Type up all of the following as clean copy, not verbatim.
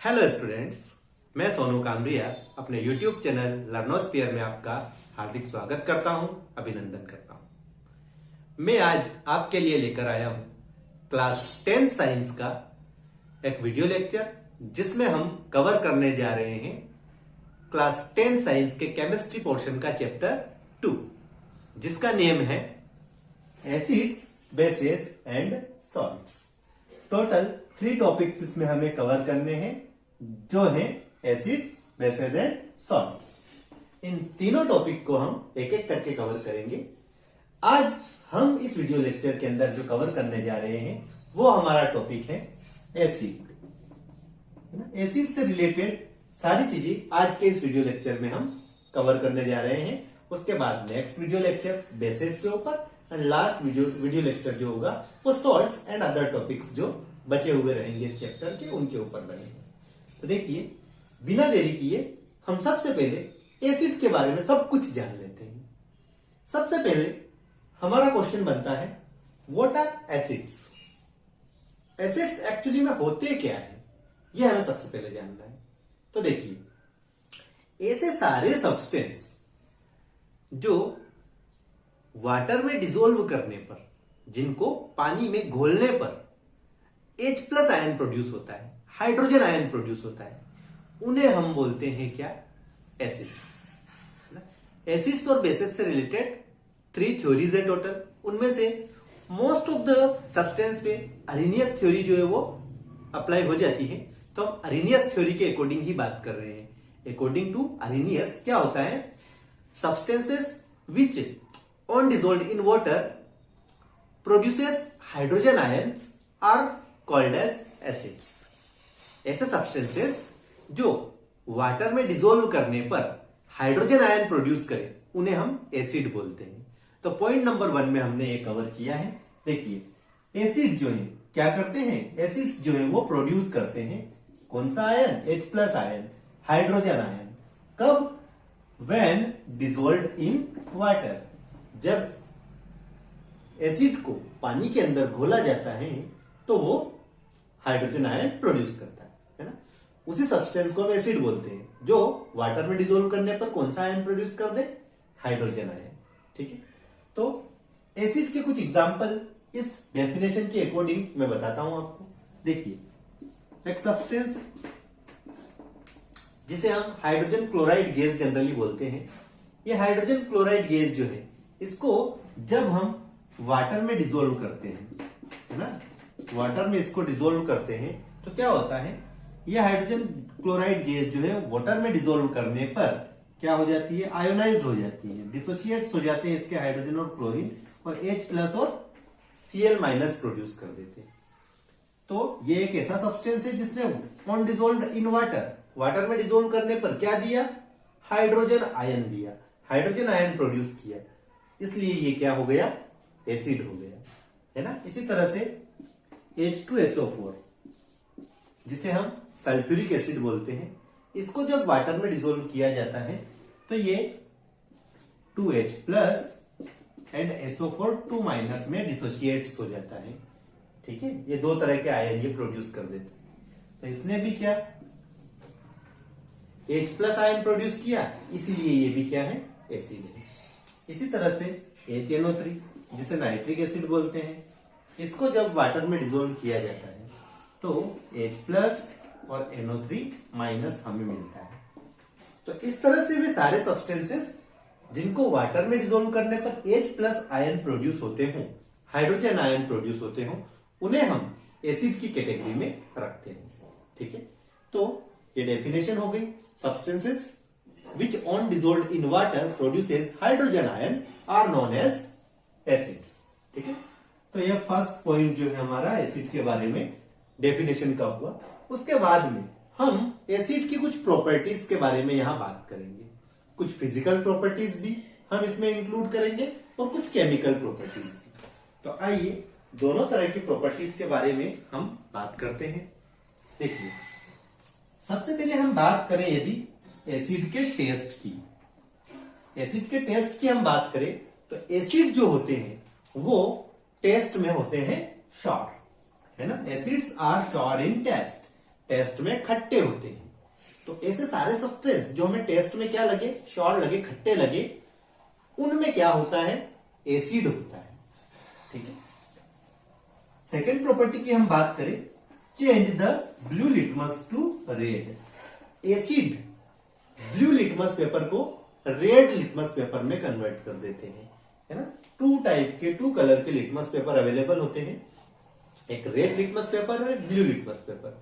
Hello students, मैं सोनू कामरिया अपने YouTube channel लर्नोस्फीयर में आपका हार्दिक स्वागत करता हूं, अभिनंदन करता हूं। मैं आज आपके लिए लेकर आया हूं क्लास 10 साइंस का एक वीडियो लेक्चर, जिसमें हम कवर करने जा रहे हैं क्लास 10 साइंस के केमिस्ट्री पोर्शन का चैप्टर 2, जिसका नेम है acids, bases and salts. Total 3 topics इसमें हमें कवर करने हैं, जो है एसिड्स, बेसेस एंड सॉल्ट्स। इन तीनों टॉपिक को हम एक एक करके कवर करेंगे। आज हम इस वीडियो लेक्चर के अंदर जो कवर करने जा रहे हैं वो हमारा टॉपिक है एसिड। एसिड से रिलेटेड सारी चीजें आज के इस वीडियो लेक्चर में हम कवर करने जा रहे हैं। उसके बाद नेक्स्ट वीडियो लेक्चर बेसेस के ऊपर, एंड लास्ट वीडियो लेक्चर जो होगा वो सॉल्ट्स एंड अदर टॉपिक्स जो बचे हुए रहेंगे इस चैप्टर के, उनके ऊपर रहेंगे। तो देखिए, बिना देरी किए हम सबसे पहले एसिड के बारे में सब कुछ जान लेते हैं। सबसे पहले हमारा क्वेश्चन बनता है, what are acids? Acids actually में होते क्या है, यह हमें सबसे पहले जानना है। तो देखिए, ऐसे सारे सब्सटेंस जो वाटर में डिसॉल्व करने पर, जिनको पानी में घोलने पर H+ आयन प्रोड्यूस होता है, हाइड्रोजन आयन प्रोड्यूस होता है, उन्हें हम बोलते हैं क्या? एसिड्स। एसिड्स और बेसिस से रिलेटेड 3 थ्योरीज है टोटल। उनमें से मोस्ट ऑफ द सब्सटेंस पे अरेनियस थ्योरी जो है वो अप्लाई हो जाती है। तो हम अरेनियस थ्योरी के अकॉर्डिंग ही बात कर रहे हैं। अकॉर्डिंग टू अरेनियस क्या होता है? Substances which on dissolved in water produces hydrogen ions are called as acids. ऐसे सब्सटेंसेस जो वाटर में डिसॉल्व करने पर हाइड्रोजन आयन प्रोड्यूस करें, उन्हें हम एसिड बोलते हैं। तो पॉइंट नंबर 1 में हमने ये कवर किया है। देखिए, एसिड जो है क्या करते हैं? एसिड्स जो है वो प्रोड्यूस करते हैं कौन सा ion? H+ ion, hydrogen ion. कब? When dissolved in water. जब एसिड को पानी के अंदर घोला जाता है तो वो हाइड्रोजन आयन प्रोड्यूस करता है ना। उसी सब्सटेंस को हम एसिड बोलते हैं, जो वाटर में डिसॉल्व करने पर कौन सा आयन प्रोड्यूस कर दे? Hydrogen ion. ठीक है, तो एसिड के कुछ एग्जांपल इस डेफिनेशन के अकॉर्डिंग मैं बताता हूं आपको। देखिए, एक सब्सटेंस जिसे हम हाइड्रोजन क्लोराइड गैस जनरली बोलते हैं, ये हाइड्रोजन क्लोराइड गैस जो है, इसको जब हम वाटर में डिसॉल्व करते हैं, है ना, वाटर में इसको डिसॉल्व करते हैं, तो क्या होता है? ये हाइड्रोजन क्लोराइड गैस जो है वाटर में डिसॉल्व करने पर क्या हो जाती है? आयोनाइज्ड हो जाती है, डिसोसिएट्स हो जाते हैं इसके हाइड्रोजन और क्लोरीन, और H+ और Cl- प्रोड्यूस कर देते हैं। तो ये एक ऐसा सब्सटेंस है जिसने ऑन डिसॉल्व्ड इन वाटर में डिसॉल्व करने पर क्या दिया? हाइड्रोजन आयन दिया, हाइड्रोजन आयन प्रोड्यूस किया, इसलिए ये क्या हो गया? एसिड हो गया, है ना। इसी तरह से H2SO4, जिसे हम सल्फ्यूरिक एसिड बोलते हैं, इसको जब वाटर में डिसॉल्व किया जाता है तो ये 2H+ एंड SO4 2- में डिसोसिएट्स हो जाता है। ठीक है, ये 2 तरह के आयन ये प्रोड्यूस कर देते हैं। तो इसने भी क्या? H+ आयन प्रोड्यूस किया, इसीलिए ये भी क्या है? एसिड है। इसी तरह से HNO3, जिसे नाइट्रिक एसिड बोलते हैं, इसको जब वाटर में डिसॉल्व किया जाता है तो H+ और NO3- हमें मिलता है। तो इस तरह से भी सारे सब्सटेंसेस जिनको वाटर में डिसॉल्व करने पर H+ आयन प्रोड्यूस होते हों, हाइड्रोजन आयन प्रोड्यूस होते हों, उन्हें हम एसिड की कैटेगरी में रखते हैं। ठीक है, तो ये डेफिनेशन हो गई। Substances which on dissolved in water produces hydrogen ion are known as acids. ठीक है, तो ये फर्स्ट पॉइंट जो है हमारा एसिड के बारे में डेफिनेशन का हुआ। उसके बाद में हम एसिड की कुछ प्रॉपर्टीज के बारे में यहां बात करेंगे। कुछ फिजिकल प्रॉपर्टीज भी हम इसमें इंक्लूड करेंगे और कुछ केमिकल प्रॉपर्टीज भी। तो आइए दोनों तरह की प्रॉपर्टीज के बारे में हम बात करते हैं। देखिए, सबसे पहले हम बात करें यदि एसिड के टेस्ट की, एसिड के टेस्ट की हम बात करें तो एसिड जो होते हैं वो टेस्ट में होते हैं श्योर, है ना। Acids are sour in taste, taste में खट्टे होते हैं। तो ऐसे सारे सब्सटेंस जो हमें टेस्ट में क्या लगे, श्योर लगे, खट्टे लगे, उनमें क्या होता है, एसिड होता है। ठीक है। सेकेंड प्रॉपर्टी की हम बात करें, change the blue litmus to red. Acid blue litmus paper को रेड लिटमस पेपर में कन्वर्ट कर देते हैं, है ना। टू कलर के लिटमस पेपर अवेलेबल होते हैं, एक रेड लिटमस पेपर और एक ब्लू लिटमस पेपर।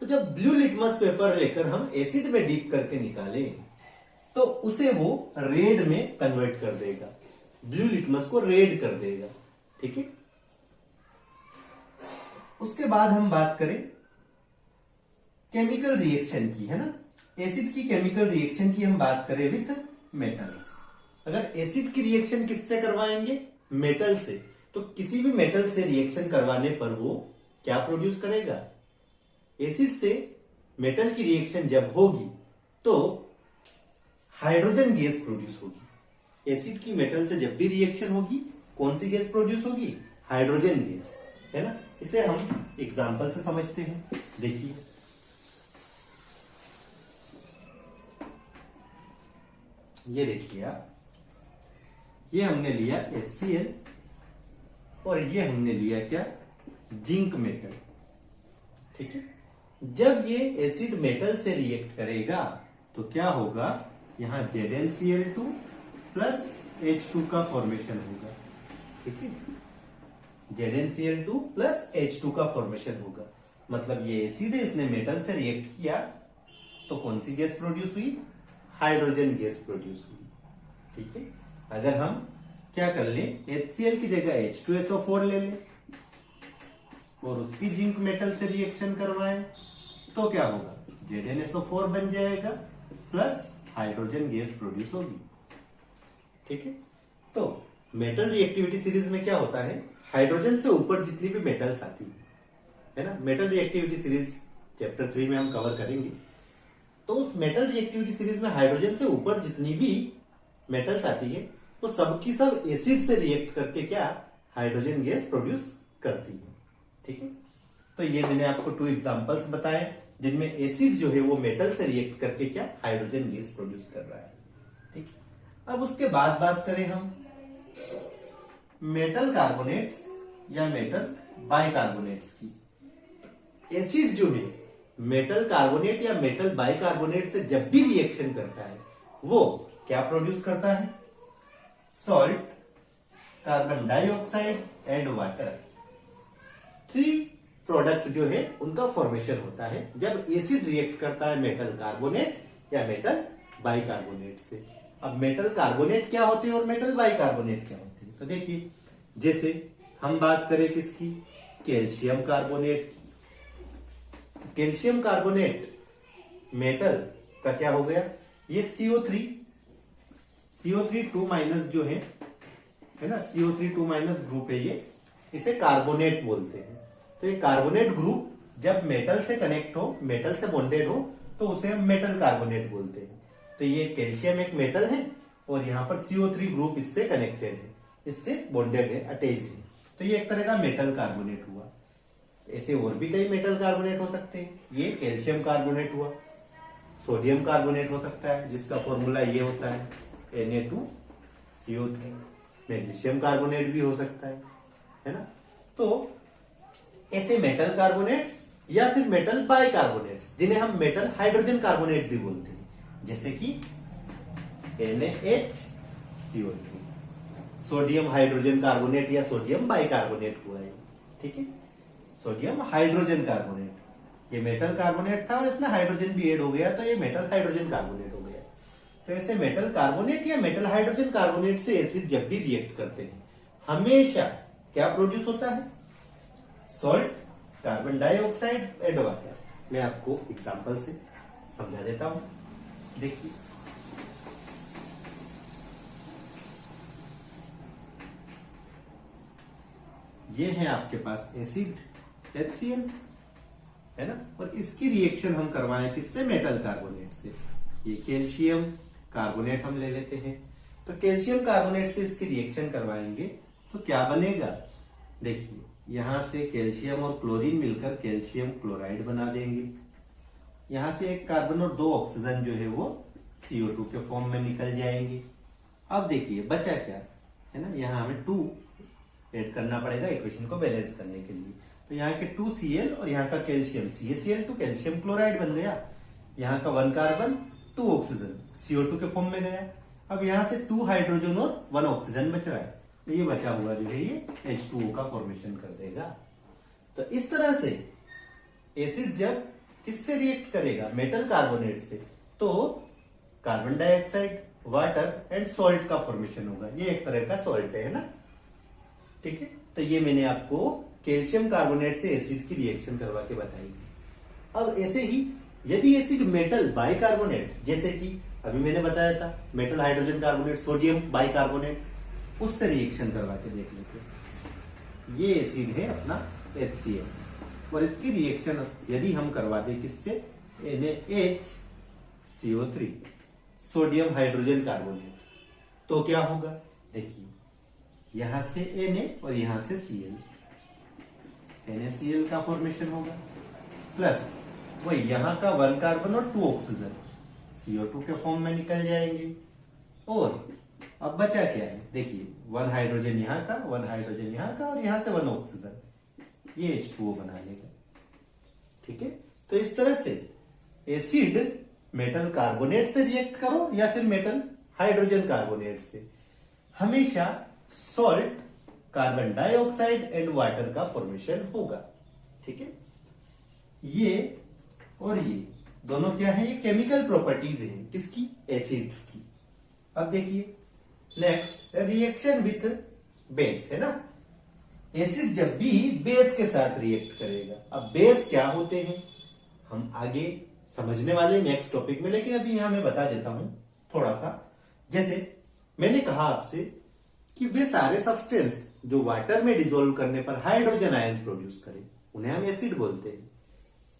तो जब ब्लू लिटमस पेपर लेकर हम एसिड में डीप करके निकालें तो उसे वो रेड में कन्वर्ट कर देगा, ब्लू लिटमस को रेड कर देगा। ठीक है। उसके बाद हम बात करें केमिकल रिएक्शन की, है ना। एसिड की केमिकल रिएक्शन की हम बात करें विथ मेटल्स। अगर एसिड की रिएक्शन किससे करवाएंगे, मेटल से, तो किसी भी मेटल से रिएक्शन करवाने पर वो क्या प्रोड्यूस करेगा, एसिड से मेटल की रिएक्शन जब होगी तो हाइड्रोजन गैस प्रोड्यूस होगी। एसिड की मेटल से जब भी रिएक्शन होगी कौन सी गैस प्रोड्यूस होगी, हाइड्रोजन गैस, है ना। इसे हम एग्जांपल से समझते हैं। देखिए, ये देखिए आप, ये हमने लिया HCl और ये हमने लिया क्या, जिंक मेटल। ठीक है। जब ये एसिड मेटल से रिएक्ट करेगा तो क्या होगा, यहां ZnCl2 प्लस H2 का फॉर्मेशन होगा। ठीक है। ZnCl2 प्लस H2 का फॉर्मेशन होगा, मतलब ये एसिड है, इसने मेटल से रिएक्ट किया तो कौन सी गैस प्रोड्यूस हुई, हाइड्रोजन गैस प्रोड्यूस हुई। ठीक है। अगर हम क्या कर लें, HCl की जगह H2SO4 ले लें और उसकी जिंक मेटल से रिएक्शन करवाएं तो क्या होगा, ZnSO4 बन जाएगा प्लस हाइड्रोजन गैस प्रोड्यूस होगी। ठीक है। तो मेटल रिएक्टिविटी सीरीज में क्या होता है, हाइड्रोजन से ऊपर जितनी भी मेटल्स आती है ना, मेटल रिएक्टिविटी सीरीज चैप्टर 3 में हम कवर करेंगे। तो उस मेटल रिएक्टिविटी सीरीज में हाइड्रोजन से ऊपर जितनी भी मेटल्स आती है वो सबकी सब एसिड से रिएक्ट करके क्या, हाइड्रोजन गैस प्रोड्यूस करती है। ठीक है। तो ये मैंने आपको 2 एग्जांपल्स बताए जिनमें एसिड जो है वो मेटल से रिएक्ट करके क्या, हाइड्रोजन गैस प्रोड्यूस कर रहा है। ठीक है। अब उसके बाद बात करें हम मेटल कार्बोनेट्स या मेटल बाइकार्बोनेट्स की। एसिड जो है मेटल कार्बोनेट या मेटल बाइकार्बोनेट से जब भी रिएक्शन करता है वो क्या प्रोड्यूस करता है, salt, carbon dioxide and water. 3 product जो है उनका फॉर्मेशन होता है जब एसिड रिएक्ट करता है मेटल कार्बोनेट या मेटल बाइकार्बोनेट से। अब मेटल कार्बोनेट क्या होते हैं और मेटल बाइकार्बोनेट क्या होते हैं, तो देखिए, जैसे हम बात करें किसकी, calcium carbonate. Calcium carbonate metal का क्या हो गया, ये CO3 2- जो है ना, CO3 2- ग्रुप है ये, इसे कार्बोनेट बोलते हैं। तो ये कार्बोनेट ग्रुप जब मेटल से कनेक्ट हो, मेटल से बॉन्डेड हो, तो उसे हम मेटल कार्बोनेट बोलते हैं। तो ये कैल्शियम एक मेटल है और यहाँ पर CO3 ग्रुप इससे कनेक्टेड है, इससे बॉन्डेड है, अटैच्ड है। तो ये एक तरह का मेटल कार्बोनेट हुआ। ऐसे और भी कई मेटल कार्बोनेट हो सकते हैं। ये कैल्शियम कार्बोनेट हुआ, सोडियम कार्बोनेट हो सकता है जिसका फॉर्मूला ये होता है Na2CO3। मैग्नीशियम कार्बोनेट भी हो सकता है ना। तो ऐसे मेटल कार्बोनेट्स या फिर मेटल बाइकार्बोनेट्स जिन्हें हम मेटल हाइड्रोजन कार्बोनेट भी बोलते हैं, जैसे कि NaHCO3, सोडियम हाइड्रोजन कार्बोनेट या सोडियम बाइकार्बोनेट हुआ है। ठीक है। सोडियम हाइड्रोजन कार्बोनेट, ये मेटल कार्बोनेट था और इसमें हाइड्रोजन भी ऐड हो गया तो ये मेटल हाइड्रोजन कार्बोनेट हो गया। तो ऐसे मेटल कार्बोनेट या मेटल हाइड्रोजन कार्बोनेट से एसिड जब भी रिएक्ट करते हैं हमेशा क्या प्रोड्यूस होता है, salt, carbon dioxide and water. मैं आपको एग्जांपल से समझा देता हूं। देखिए, ये है आपके पास एसिड HCl, है ना, और इसकी रिएक्शन हम करवाएं किससे, मेटल कार्बोनेट से। ये कैल्शियम कार्बोनेट हम ले लेते हैं, तो कैल्शियम कार्बोनेट से इसकी रिएक्शन करवाएंगे तो क्या बनेगा, देखिए, यहां से कैल्शियम और क्लोरीन मिलकर कैल्शियम क्लोराइड बना देंगे। यहां से एक कार्बन और 2 ऑक्सीजन जो है वो CO2 के फॉर्म में निकल जाएंगे। अब देखिए बचा क्या है ना, यहाँ हमें 2 ऐड करना पड़ेगा इक्वेशन को बैलेंस करने के लिए। तो यहाँ के 2Cl और यहाँ का कैल्शियम CaCl2 कैल्शियम क्लोराइड बन गया। यहाँ का 1 कार्बन 2 ऑक्सीजन CO2 के फॉर्म में गया। अब यहाँ से 2 हाइड्रोजन और 1 ऑक्सीजन बच रहा है, तो ये बचा हुआ जो है ये H2O का फॉर्मेशन कर देगा। तो इस तरह से एसिड जब किससे रिएक्ट करेगा, मेटल कार्बोनेट से, तो carbon dioxide, water and salt का फॉर्मेशन होगा। ये एक तरह का सॉल्ट है ना, ठीक है। तो ये मैंने आपको कैल्शियम कार्बोनेट से एसिड की रिएक्शन करवा के बताई। अब ऐसे ही यदि एसिड मेटल बाइकार्बोनेट, जैसे कि अभी मैंने बताया था metal hydrogen carbonate sodium bicarbonate, उससे रिएक्शन करवा के देख लेते हैं। ये एसिड है अपना HCl और इसकी रिएक्शन यदि हम करवा दें किससे, NaHCO3 सोडियम हाइड्रोजन कार्बोनेट, तो क्या होगा, देखिए यहां से Na और यहां से Cl, NaCl का फॉर्मेशन होगा, प्लस वही यहां का 1 कार्बन और 2 ऑक्सीजन CO2 के फॉर्म में निकल जाएंगे। और अब बचा क्या है, देखिए 1 हाइड्रोजन यहाँ का, 1 हाइड्रोजन यहाँ का और यहां से 1 ऑक्सीजन, ये H2O बना लेगा, ठीक है। तो इस तरह से एसिड मेटल कार्बोनेट से रिएक्ट करो या फिर मेटल हाइड्रोजन कार्बोनेट से, हमेशा salt, carbon dioxide and water का फॉर्मेशन होगा, ठीक है। ये और ये दोनों क्या है, ये केमिकल प्रॉपर्टीज हैं किसकी, एसिड्स की। अब देखिए नेक्स्ट रिएक्शन विथ बेस है ना, एसिड जब भी बेस के साथ रिएक्ट करेगा। अब बेस क्या होते हैं हम आगे समझने वाले नेक्स्ट टॉपिक में, लेकिन अभी यहां मैं बता देता हूं थोड़ा सा। जैसे मैंने कहा आपसे कि वे सारे सब्सटेंस जो वाटर में डिसॉल्व करने पर हाइड्रोजन आयन प्रोड्यूस करें उन्हें हम एसिड बोलते हैं।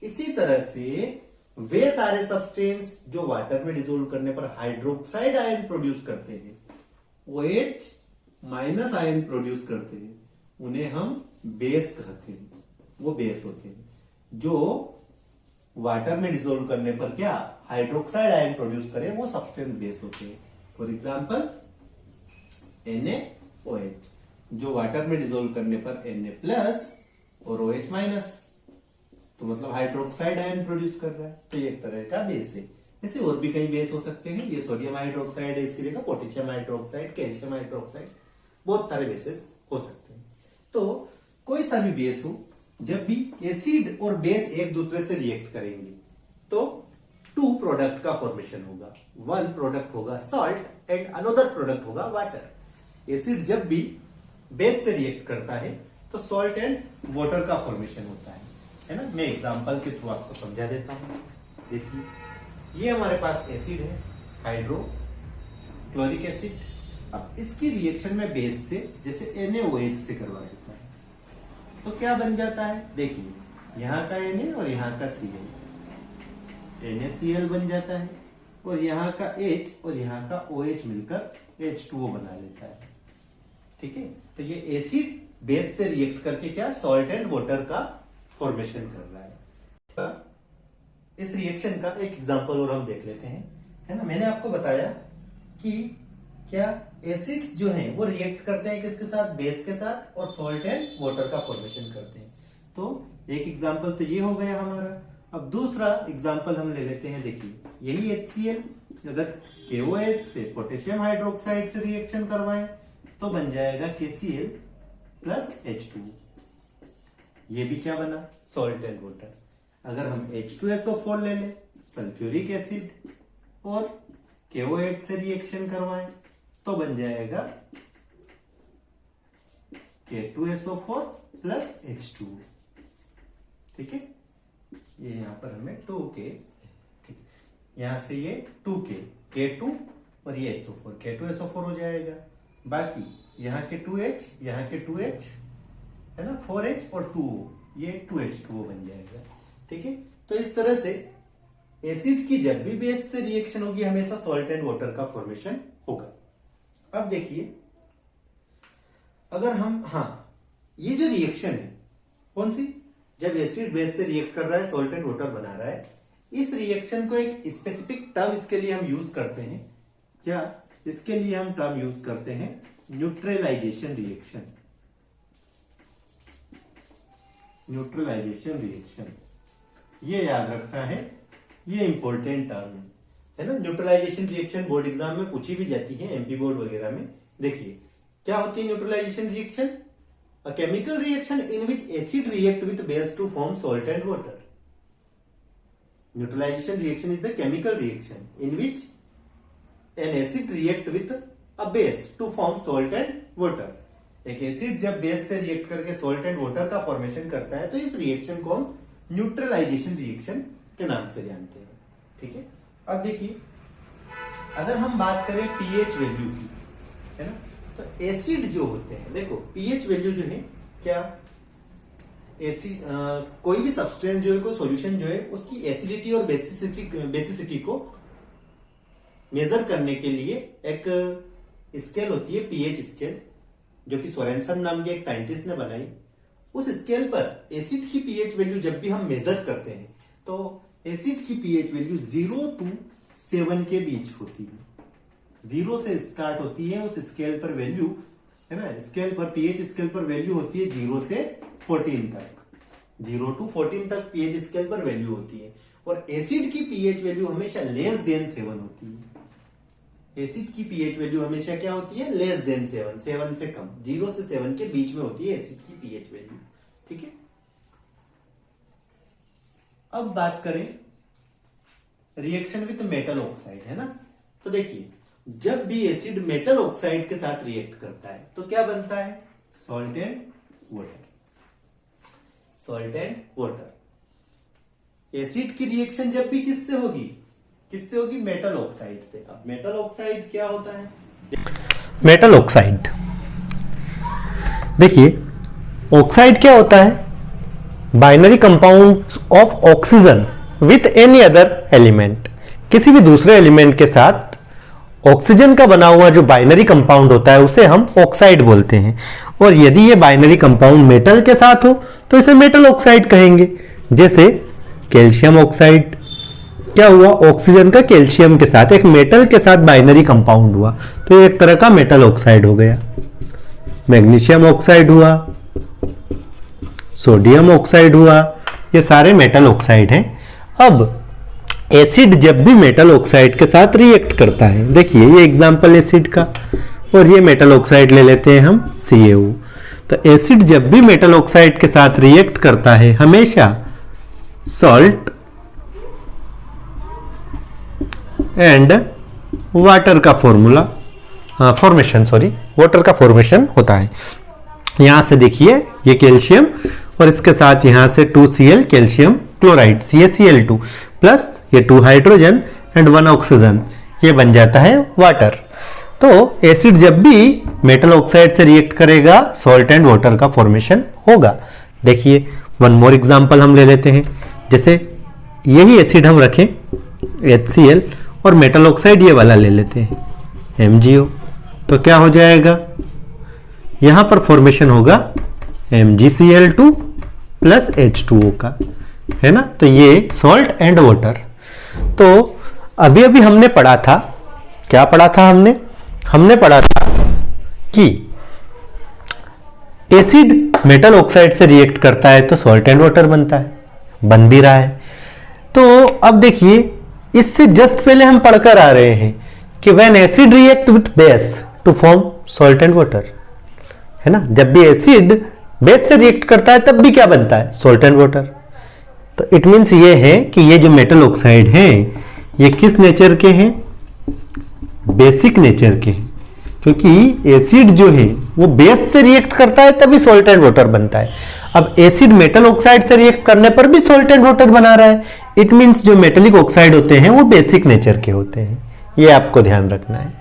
इसी तरह से वे सारे सब्सटेंस जो वाटर में डिसॉल्व करने पर हाइड्रोक्साइड आयन प्रोड्यूस करते हैं, OH माइनस आयन प्रोड्यूस करते हैं, उन्हें हम बेस कहते हैं। वो बेस होते हैं जो वाटर में डिसॉल्व करने पर क्या हाइड्रोक्साइड आयन प्रोड्यूस करे, वो सब्सटेंस बेस होते हैं। फॉर एग्जांपल NaOH जो वाटर में डिसॉल्व करने पर Na प्लस और OH माइनस, तो मतलब हाइड्रोक्साइड आयन प्रोड्यूस कर रहा है, तो ये एक तरह का बेस है। ऐसे और भी कई बेस हो सकते हैं, ये सोडियम हाइड्रोक्साइड है, इसकी जगह पोटेशियम हाइड्रोक्साइड, कैल्शियम हाइड्रोक्साइड, बहुत सारे बेसेस हो सकते हैं। तो कोई सा भी बेस हो, जब भी एसिड और बेस एक दूसरे से रिएक्ट करेंगे तो 2 प्रोडक्ट का फॉर्मेशन होगा। 1 प्रोडक्ट होगा सॉल्ट एंड अनदर प्रोडक्ट होगा वाटर। एसिड जब भी बेस से रिएक्ट करता है तो सॉल्ट एंड वाटर का फॉर्मेशन होता है ना। मैं एग्जांपल के थ्रू आपको समझा देता हूं। देखिए ये हमारे पास एसिड है हाइड्रोक्लोरिक एसिड। अब इसकी रिएक्शन में बेस से जैसे NaOH से करवा देता है तो क्या बन जाता है, देखिए यहाँ का Na और यहाँ का Cl, NaCl बन जाता है और यहाँ का H और यहाँ का OH मिलकर H2O बना लेता है, ठीक है। तो ये एसिड बेस से रिएक्ट करके क्या सॉल्ट एंड वाटर का फॉर्मेशन कर रहा है। इस रिएक्शन का एक एग्जांपल और हम देख लेते हैं, है ना। मैंने आपको बताया कि क्या एसिड्स जो हैं वो रिएक्ट करते हैं किसके साथ, बेस के साथ, और सॉल्ट एंड वाटर का फॉर्मेशन करते हैं। तो एक एग्जांपल तो ये हो गया हमारा। अब दूसरा एग्जांपल हम ले लेते हैं। देखिए यही HCl, अगर KOH से पोटेशियम हाइड्रोक्साइड से रिएक्शन करवाएं तो बन जाएगा KCl प्लस H2। ये भी क्या बना, सॉल्ट एंड वाटर। अगर हम H2SO4 ले लें, सल्फ्यूरिक एसिड, और KOH से रिएक्शन करवाएं तो बन जाएगा K2SO4 प्लस H2, ठीक है। ये यहां पर हमें 2K, ठीक, यहां से ये 2K, K2 और ये SO4, K2SO4 हो जाएगा। बाकी यहाँ के 2H, यहाँ के 2H है ना, 4H और 2O, ये 2H2O बन जाएगा, ठीक है। तो इस तरह से एसिड की जब भी बेस से रिएक्शन होगी हमेशा सॉल्ट एंड वाटर का फॉर्मेशन होगा। अब देखिए अगर हम, ये जो रिएक्शन है कौन सी, जब एसिड बेस से रिएक्ट कर रहा है सॉल्ट एंड वाटर बना रहा है, इस रिएक्शन को एक स्पेसिफिक टर्म इसके लिए हम यूज करते हैं। क्या? इसके लिए हम टर्म यूज करते हैं न्यूट्रलाइजेशन रिएक्शन। न्यूट्रलाइजेशन रिएक्शन, ये याद रखना है, ये इंपॉर्टेंट टर्म है ना। न्यूट्रलाइजेशन रिएक्शन बोर्ड एग्जाम में पूछी भी जाती है, एमपी बोर्ड वगैरह में। देखिए क्या होती है neutralisation reaction? A chemical reaction in which acid react with base to form salt and water. Neutralisation reaction is the chemical reaction in which an acid react with a base to form salt and water. एक acid जब base से react करके salt and water का formation करता है तो इस reaction को हम न्यूट्रलाइजेशन रिएक्शन के नाम से जानते हैं। ठीक है, अब देखिए अगर हम बात करें पीएच वैल्यू की, है ना, तो एसिड जो होते हैं, देखो पीएच वैल्यू जो है क्या, एसिड कोई भी सब्सटेंस जो है, कोई सॉल्यूशन जो है, उसकी एसिडिटी और बेसिसिटी को मेजर करने के लिए एक स्केल होती है पीएच स्केल, जो कि सोरेनसन नाम के एक साइंटिस्ट ने बनाई। उस स्केल पर एसिड की पीएच वैल्यू जब भी हम मेजर करते हैं तो एसिड की पीएच वैल्यू 0 to 7 के बीच होती है। 0 से स्टार्ट होती है उस स्केल पर वैल्यू, है ना, स्केल पर पीएच स्केल पर वैल्यू होती है 0 से 14 तक। 0 to 14 तक पीएच स्केल पर वैल्यू होती है। और एसिड की पीएच वैल्यू हमेशा लेस देन 7 होती है। एसिड की पीएच वैल्यू हमेशा क्या होती है? लेस देन 7, 7 से कम। 0 से 7 के बीच में होती है एसिड की पीएच वैल्यू। ठीक है, अब बात करें रिएक्शन विथ मेटल ऑक्साइड, है ना। तो देखिए जब भी एसिड मेटल ऑक्साइड के साथ रिएक्ट करता है तो क्या बनता है? Salt and water. Salt and water. Acid की रिएक्शन जब भी किससे होगी? किससे होगी? मेटल ऑक्साइड से। अब मेटल ऑक्साइड क्या होता है? मेटल ऑक्साइड, देखिए ऑक्साइड क्या होता है? Binary compound of oxygen with any other element. किसी भी दूसरे एलिमेंट के साथ ऑक्सीजन का बना हुआ जो बाइनरी कंपाउंड होता है उसे हम ऑक्साइड बोलते हैं। और यदि ये बाइनरी कंपाउंड मेटल के साथ हो तो इसे मेटल ऑक्साइड कहेंगे। जैसे कैल्शियम ऑक्साइड, क्या हुआ? ऑक्सीजन का कैल्शियम के साथ, एक मेटल के साथ बाइनरी कंपाउंड हुआ तो ये एक तरह का मेटल ऑक्साइड हो गया। मैग्नीशियम ऑक्साइड हुआ, सोडियम ऑक्साइड हुआ, ये सारे मेटल ऑक्साइड हैं। अब एसिड जब भी मेटल ऑक्साइड के साथ रिएक्ट करता है, देखिए ये एग्जांपल एसिड का, और ये मेटल ऑक्साइड ले लेते हैं हम CaO। तो एसिड जब भी मेटल ऑक्साइड के साथ रिएक्ट करता है हमेशा सॉल्ट एंड वाटर का वाटर का फॉर्मेशन होता है। यहां से देखिए ये कैल्शियम और इसके साथ यहां से 2Cl calcium chloride CaCl2 plus ये 2 हाइड्रोजन एंड 1 ऑक्सीजन, ये बन जाता है वाटर। तो एसिड जब भी मेटल ऑक्साइड से रिएक्ट करेगा सॉल्ट एंड वाटर का फॉर्मेशन होगा। देखिए वन मोर एग्जांपल हम ले लेते हैं। जैसे यही एसिड हम रखें HCl और मेटल ऑक्साइड ये वाला ले लेते हैं MgO, तो क्या हो जाएगा? यहां पर फॉर्मेशन होगा MgCl2 प्लस H2O का, है ना। तो ये सॉल्ट एंड वाटर। तो अभी अभी हमने पढ़ा था, क्या पढ़ा था हमने पढ़ा था कि एसिड मेटल ऑक्साइड से रिएक्ट करता है तो सॉल्ट एंड वाटर बनता है, बन भी रहा है। तो अब देखिए इससे जस्ट पहले हम पढ़कर आ रहे हैं कि when acid react with base to form salt and water, है ना। जब भी एसिड बेस से रिएक्ट करता है तब भी क्या बनता है? Salt and water. तो इट मीन्स ये है कि ये जो मेटल ऑक्साइड हैं ये किस नेचर के हैं? बेसिक नेचर के हैं, क्योंकि एसिड जो है वो बेस से रिएक्ट करता है तभी सॉल्ट एंड वाटर बनता है। अब एसिड मेटल ऑक्साइड से रिएक्ट करने पर भी सॉल्ट एंड वाटर बना रहा है। इट मीन्स जो मेटेलिक ऑक्साइड होते हैं वो बेसिक नेचर के होते हैं, ये आपको ध्यान रखना है।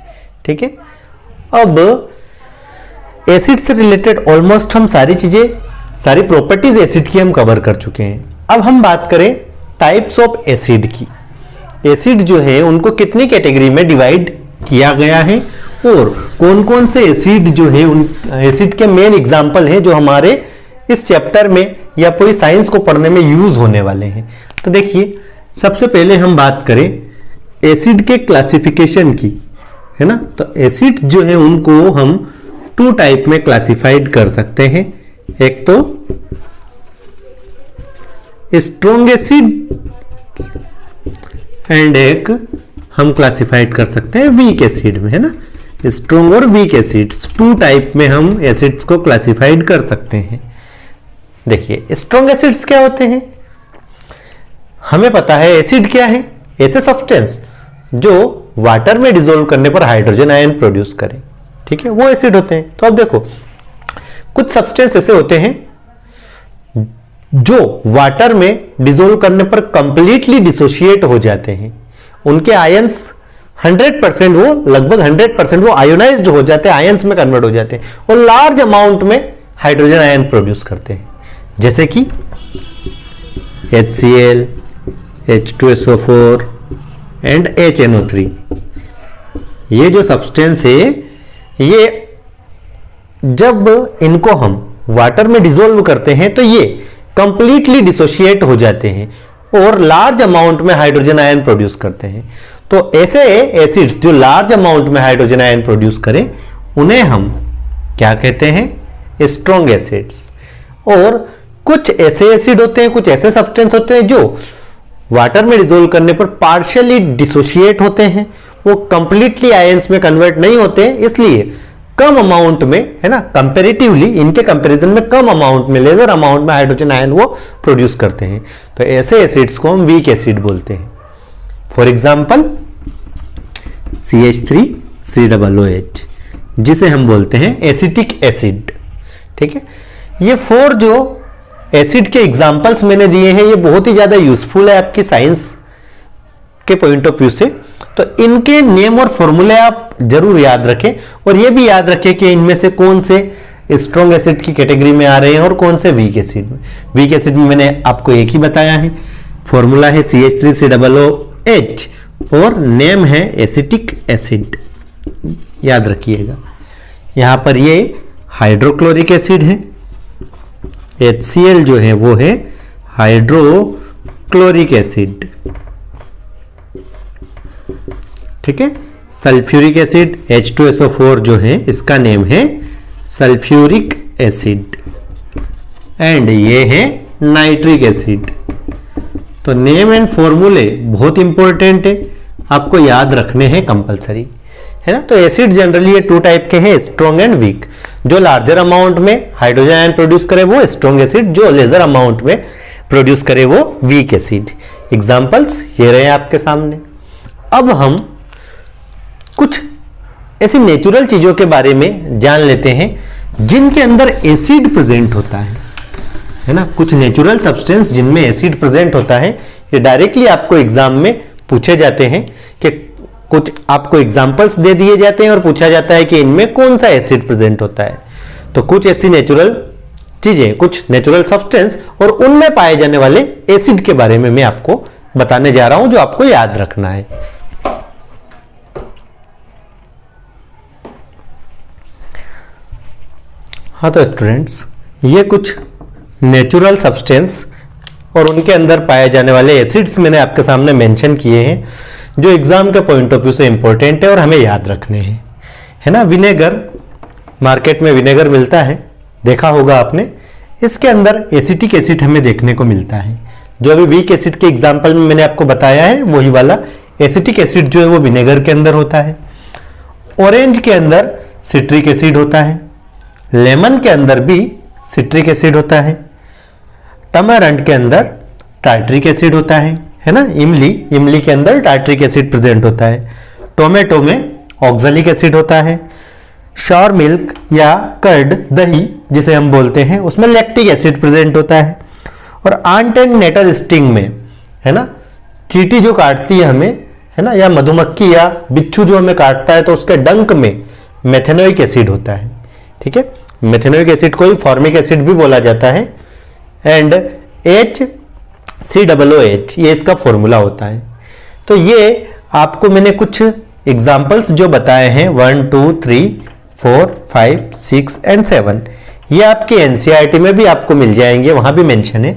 ठीक है, अब एसिड से रिलेटेड ऑलमोस्ट हम सारी प्रॉपर्टीज एसिड की हम कवर कर चुके हैं। अब हम बात करें टाइप्स ऑफ एसिड की। एसिड जो है उनको कितनी कैटेगरी में डिवाइड किया गया है और कौन कौन से एसिड जो है उन एसिड के मेन एग्जाम्पल हैं जो हमारे इस चैप्टर में या पूरी साइंस को पढ़ने में यूज होने वाले हैं। तो देखिए सबसे पहले हम बात करें एसिड के क्लासिफिकेशन की, है ना। तो एसिड जो है उनको हम 2 टाइप में क्लासिफाइड कर सकते हैं। एक तो स्ट्रॉन्ग एसिड एंड एक हम क्लासिफाइड कर सकते हैं वीक एसिड में, है ना। स्ट्रॉन्ग और वीक एसिड्स 2 टाइप में हम एसिड्स को क्लासिफाइड कर सकते हैं। देखिए स्ट्रॉन्ग एसिड्स क्या होते हैं, हमें पता है एसिड क्या है, ऐसे सब्सटेंस जो वाटर में डिसॉल्व करने पर हाइड्रोजन आयन प्रोड्यूस करें, ठीक है, वो एसिड होते हैं। तो अब देखो कुछ सब्सटेंस ऐसे होते हैं जो वाटर में डिसॉल्व करने पर कंप्लीटली डिसोशिएट हो जाते हैं, उनके आयंस 100% वो लगभग 100% वो आयोनाइज्ड हो जाते हैं, आयंस में कन्वर्ट हो जाते हैं और लार्ज अमाउंट में हाइड्रोजन आयन प्रोड्यूस करते हैं, जैसे कि HCl, H2SO4 एंड HNO3। ये जो सब्सटेंस है ये जब इनको हम वाटर में डिसॉल्व करते हैं तो ये कंप्लीटली डिसोशिएट हो जाते हैं और लार्ज अमाउंट में हाइड्रोजन आयन प्रोड्यूस करते हैं। तो ऐसे एसिड्स जो लार्ज अमाउंट में हाइड्रोजन आयन प्रोड्यूस करें उन्हें हम क्या कहते हैं, स्ट्रॉन्ग एसिड्स। और कुछ ऐसे एसिड होते हैं, कुछ ऐसे सब्सटेंस होते हैं जो वाटर में डिसॉल्व करने पर पार्शियली डिसोशिएट होते हैं, वो कंप्लीटली आयंस में कन्वर्ट नहीं होते, इसलिए कम अमाउंट में, है ना, कंपैरेटिवली इनके कंपैरिजन में कम अमाउंट में, लेजर अमाउंट में हाइड्रोजन आयन वो प्रोड्यूस करते हैं। तो ऐसे एसिड्स को हम वीक एसिड बोलते हैं। फॉर एग्जांपल CH3COOH जिसे हम बोलते हैं एसिटिक एसिड, ठीक है। ये 4 जो एसिड के एग्जांपल्स मैंने दिए हैं ये बहुत ही ज्यादा यूजफुल है आपकी साइंस के पॉइंट ऑफ व्यू से। तो इनके नेम और फॉर्मूले आप जरूर याद रखें और ये भी याद रखें कि इनमें से कौन से स्ट्रॉन्ग एसिड की कैटेगरी में आ रहे हैं और कौन से वीक एसिड में। वीक एसिड में मैंने आपको एक ही बताया है, फॉर्मूला है CH3COOH और नेम है एसिटिक एसिड, याद रखिएगा। यहां पर ये हाइड्रोक्लोरिक एसिड है, HCl जो है वो है हाइड्रोक्लोरिक एसिड, ठीक है। सल्फ्यूरिक एसिड H2SO4 जो है इसका नेम है सल्फ्यूरिक एसिड एंड ये है नाइट्रिक एसिड। तो नेम एंड फॉर्मूले बहुत इंपॉर्टेंट है, आपको याद रखने हैं कंपलसरी, है ना। तो एसिड जनरली ये 2 टाइप के हैं, स्ट्रॉन्ग एंड वीक। जो लार्जर अमाउंट में हाइड्रोजन आयन प्रोड्यूस करे वो स्ट्रॉन्ग एसिड, जो लेजर अमाउंट में प्रोड्यूस करे वो वीक एसिड। एग्जांपल्स ये रहे आपके सामने। अब हम कुछ ऐसी नेचुरल चीजों के बारे में जान लेते हैं जिनके अंदर एसिड प्रेजेंट होता है ना। कुछ नेचुरल सब्सटेंस जिनमें एसिड प्रेजेंट होता है, ये डायरेक्टली आपको एग्जाम में पूछे जाते हैं कि कुछ आपको एग्जांपल्स दे दिए जाते हैं और पूछा जाता है कि इनमें कौन सा एसिड प्रेजेंट होता है। तो कुछ ऐसी नेचुरल चीजें, कुछ नेचुरल सब्सटेंस और उनमें पाए जाने वाले एसिड के बारे में मैं आपको बताने जा रहा हूं जो आपको याद रखना है। हाँ तो स्टूडेंट्स, ये कुछ नेचुरल सब्सटेंस और उनके अंदर पाए जाने वाले एसिड्स मैंने आपके सामने मेंशन किए हैं जो एग्जाम के पॉइंट ऑफ व्यू से इंपॉर्टेंट है और हमें याद रखने हैं, है ना। विनेगर, मार्केट में विनेगर मिलता है, देखा होगा आपने। इसके अंदर एसिटिक एसिड हमें देखने को मिलता है। जो अभी वीक एसिड के एग्जाम्पल में मैंने आपको बताया है वही वाला एसिटिक एसिड जो है वो विनेगर के अंदर होता है। ऑरेंज के अंदर सिट्रिक एसिड होता है, लेमन के अंदर भी सिट्रिक एसिड होता है, टमारंट के अंदर टार्ट्रिक एसिड होता है ना। इमली के अंदर टार्ट्रिक एसिड प्रेजेंट होता है। टोमेटो में ऑक्सैलिक एसिड होता है। श्योर मिल्क या कर्ड, दही जिसे हम बोलते हैं, उसमें लैक्टिक एसिड प्रेजेंट होता है। और आंट एंड नेटल स्टिंग में, है ना, चींटी जो काटती है हमें, है ना, या मधुमक्खी या बिच्छू जो हमें काटता है तो उसके डंक में मेथेनोइक एसिड होता है, ठीक है। मेथेनोइक एसिड को ही फॉर्मिक एसिड भी बोला जाता है। एंड HCOOH ये इसका फॉर्मूला होता है। तो ये आपको मैंने कुछ एग्जाम्पल्स जो बताए हैं 1, 2, 3, 4, 5, 6 एंड 7, ये आपके एनसीईआरटी में भी आपको मिल जाएंगे, वहां भी मेंशन है।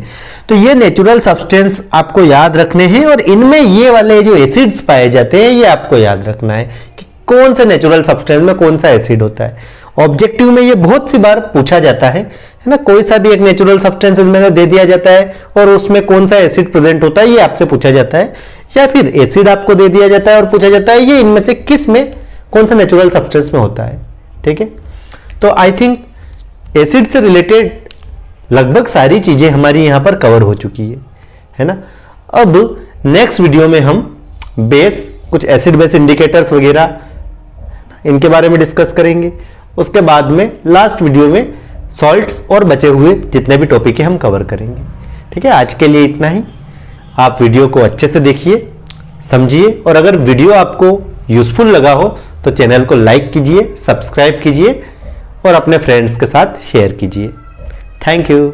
तो ये नेचुरल सब्सटेंस आपको याद रखने हैं और इनमें ये वाले जो एसिड्स पाए जाते हैं ये आपको याद रखना है कि कौन सा नेचुरल सब्सटेंस में कौन सा एसिड होता है। ऑब्जेक्टिव में ये बहुत सी बार पूछा जाता है ना, कोई सा भी एक नेचुरल सब्सटेंस इसमें दे दिया जाता है और उसमें कौन सा एसिड प्रेजेंट होता है ये आपसे पूछा जाता है, या फिर एसिड आपको दे दिया जाता है और पूछा जाता है ये इनमें से किस में कौन सा नेचुरल सब्सटेंस में होता है। ठीक है, तो आई थिंक एसिड से रिलेटेड लगभग सारी चीजें हमारी यहां पर कवर हो चुकी है ना। अब नेक्स्ट वीडियो में हम बेस, कुछ एसिड बेस इंडिकेटर्स वगैरह इनके बारे में डिस्कस करेंगे। उसके बाद में लास्ट वीडियो में सॉल्ट्स और बचे हुए जितने भी टॉपिक है हम कवर करेंगे। ठीक है, आज के लिए इतना ही। आप वीडियो को अच्छे से देखिए, समझिए, और अगर वीडियो आपको यूजफुल लगा हो तो चैनल को लाइक कीजिए, सब्सक्राइब कीजिए और अपने फ्रेंड्स के साथ शेयर कीजिए। Thank you.